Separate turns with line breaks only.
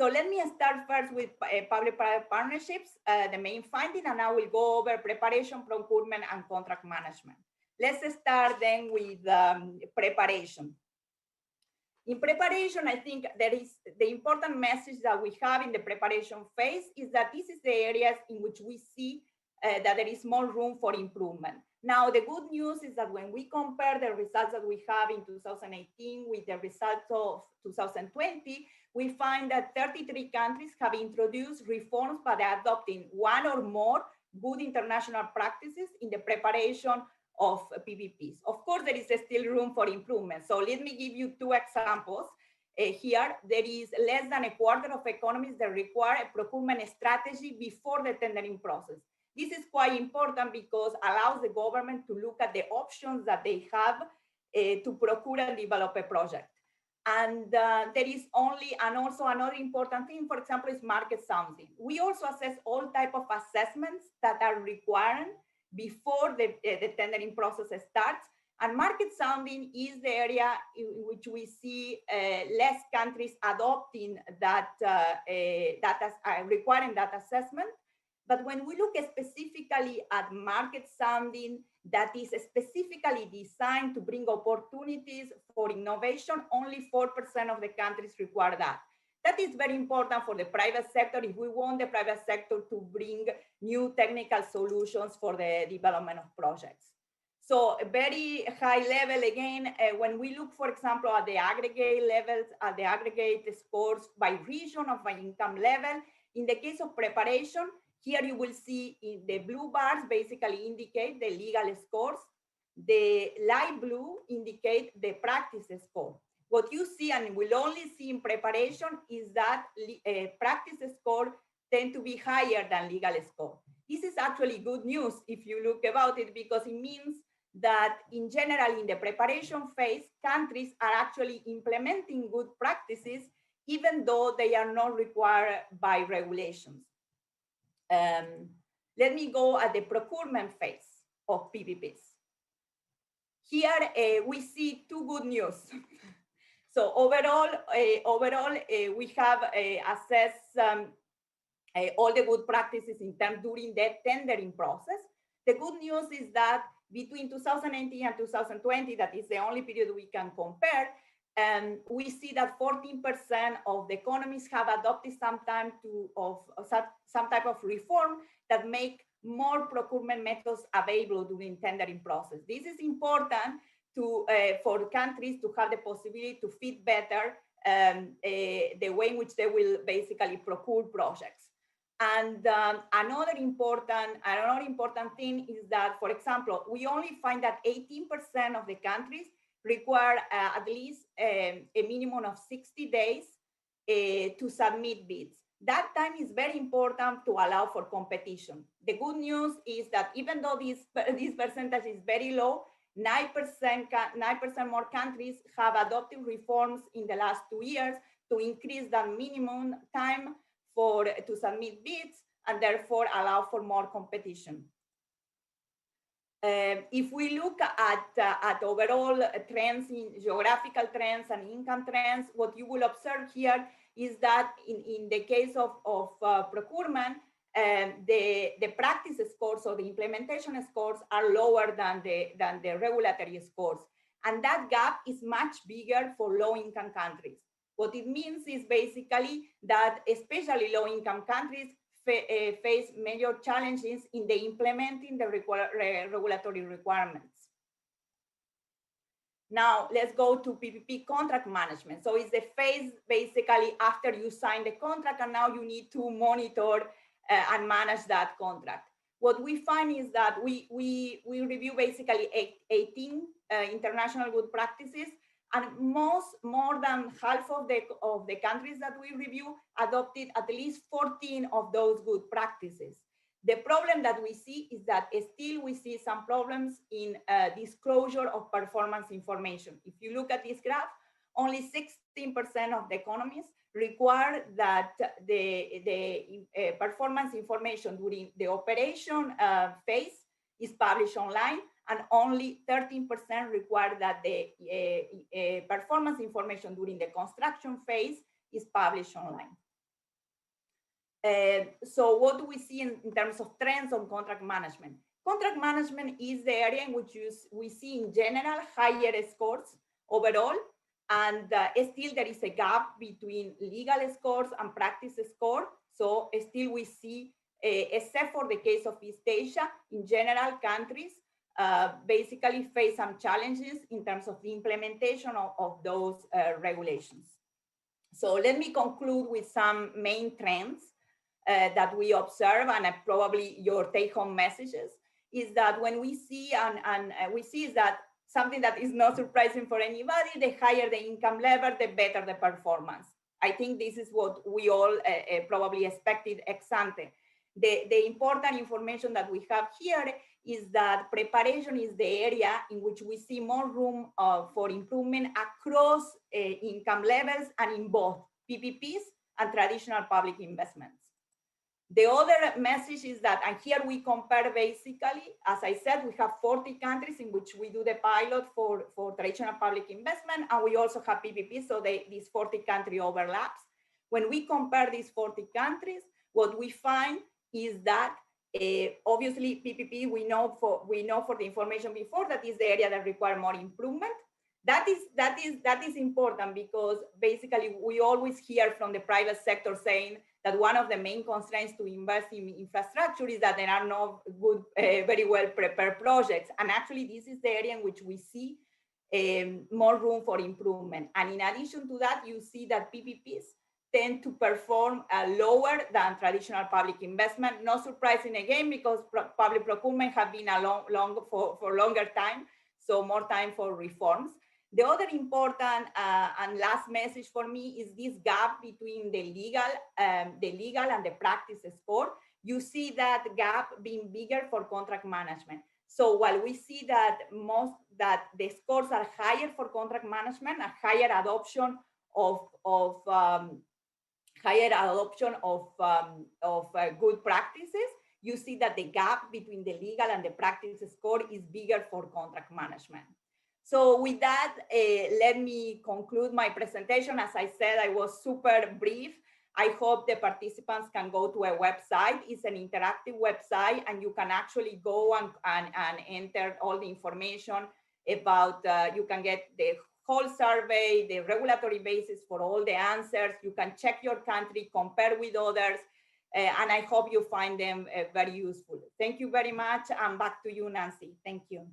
So let me start first with public-private partnerships, the main finding, and I will go over preparation, procurement, and contract management. Let's start then with preparation. In preparation, I think there is the important message that we have in the preparation phase is that this is the areas in which we see that there is more room for improvement. Now, the good news is that when we compare the results that we have in 2018 with the results of 2020, we find that 33 countries have introduced reforms by adopting one or more good international practices in the preparation of PPPs. Of course, there is still room for improvement. So let me give you two examples. Here, there is less than a quarter of economies that require a procurement strategy before the tendering process. This is quite important because it allows the government to look at the options that they have to procure and develop a project. And there is also another important thing, for example, is market sounding. We also assess all type of assessments that are required before the tendering process starts. And market sounding is the area in which we see less countries adopting that requiring that assessment. But when we look specifically at market sounding that is specifically designed to bring opportunities for innovation, only 4% of the countries require that. That is very important for the private sector if we want the private sector to bring new technical solutions for the development of projects. So a very high level, again, when we look, for example, at the aggregate levels, at the aggregate scores by region of by income level, in the case of preparation, here you will see in the blue bars basically indicate the legal scores. The light blue indicate the practice score. What you see and will only see in preparation is that practice score tend to be higher than legal score. This is actually good news if you look about it, because it means that in general in the preparation phase, countries are actually implementing good practices even though they are not required by regulations. Let me go at the procurement phase of PPPs. Here we see two good news. So overall, we have assessed all the good practices in terms during the tendering process. The good news is that between 2019 and 2020, that is the only period we can compare, we see that 14% of the economies have adopted some type of reform that make more procurement methods available during tendering process. This is important for countries to have the possibility to fit better the way in which they will basically procure projects. And another important thing is that, for example, we only find that 18% of the countries require at least a minimum of 60 days to submit bids. That time is very important to allow for competition. The good news is that even though this percentage is very low, 9% more countries have adopted reforms in the last 2 years to increase the minimum time to submit bids and therefore allow for more competition. If we look at overall trends in geographical trends and income trends, what you will observe here is that in the case of procurement, the practice scores or the implementation scores are lower than the regulatory scores. And that gap is much bigger for low-income countries. What it means is basically that especially low-income countries face major challenges in the implementing the regulatory requirements. Now let's go to PPP contract management. So it's the phase basically after you sign the contract and now you need to monitor and manage that contract. What we find is that we review basically 18 international good practices, and more than half of the countries that we review adopted at least 14 of those good practices. The problem that we see is that still we see some problems in disclosure of performance information. If you look at this graph, only 16% of the economies require that the performance information during the operation phase is published online, and only 13% require that the performance information during the construction phase is published online. So what do we see in terms of trends on contract management? Contract management is the area in which we see in general higher scores overall, and still there is a gap between legal scores and practice score. So still we see, except for the case of East Asia, in general countries basically face some challenges in terms of the implementation of those regulations. So let me conclude with some main trends that we observe, and probably your take-home messages is that when we see, we see is that something that is not surprising for anybody, the higher the income level, the better the performance. I think this is what we all probably expected ex ante. The important information that we have here is that preparation is the area in which we see more room for improvement across income levels and in both PPPs and traditional public investments. The other message is that, and here we compare basically, as I said, we have 40 countries in which we do the pilot for traditional public investment, and we also have PPP, so these 40 country overlaps. When we compare these 40 countries, what we find is that obviously PPP, we know for the information before, that is the area that require more improvement. That is important, because basically we always hear from the private sector saying that one of the main constraints to invest in infrastructure is that there are no good, very well prepared projects. And actually this is the area in which we see more room for improvement. And in addition to that, you see that PPPs tend to perform lower than traditional public investment. Not surprising again, because public procurement have been for longer time, so more time for reforms. The other important and last message for me is this gap between the legal and the practice score. You see that gap being bigger for contract management. So while we see that the scores are higher for contract management, a higher adoption of good practices, you see that the gap between the legal and the practice score is bigger for contract management. So with that, let me conclude my presentation. As I said, I was super brief. I hope the participants can go to a website. It's an interactive website, and you can actually go and enter all the information about, you can get the whole survey, the regulatory basis for all the answers. You can check your country, compare with others, and I hope you find them very useful. Thank you very much, and back to you, Nancy. Thank you.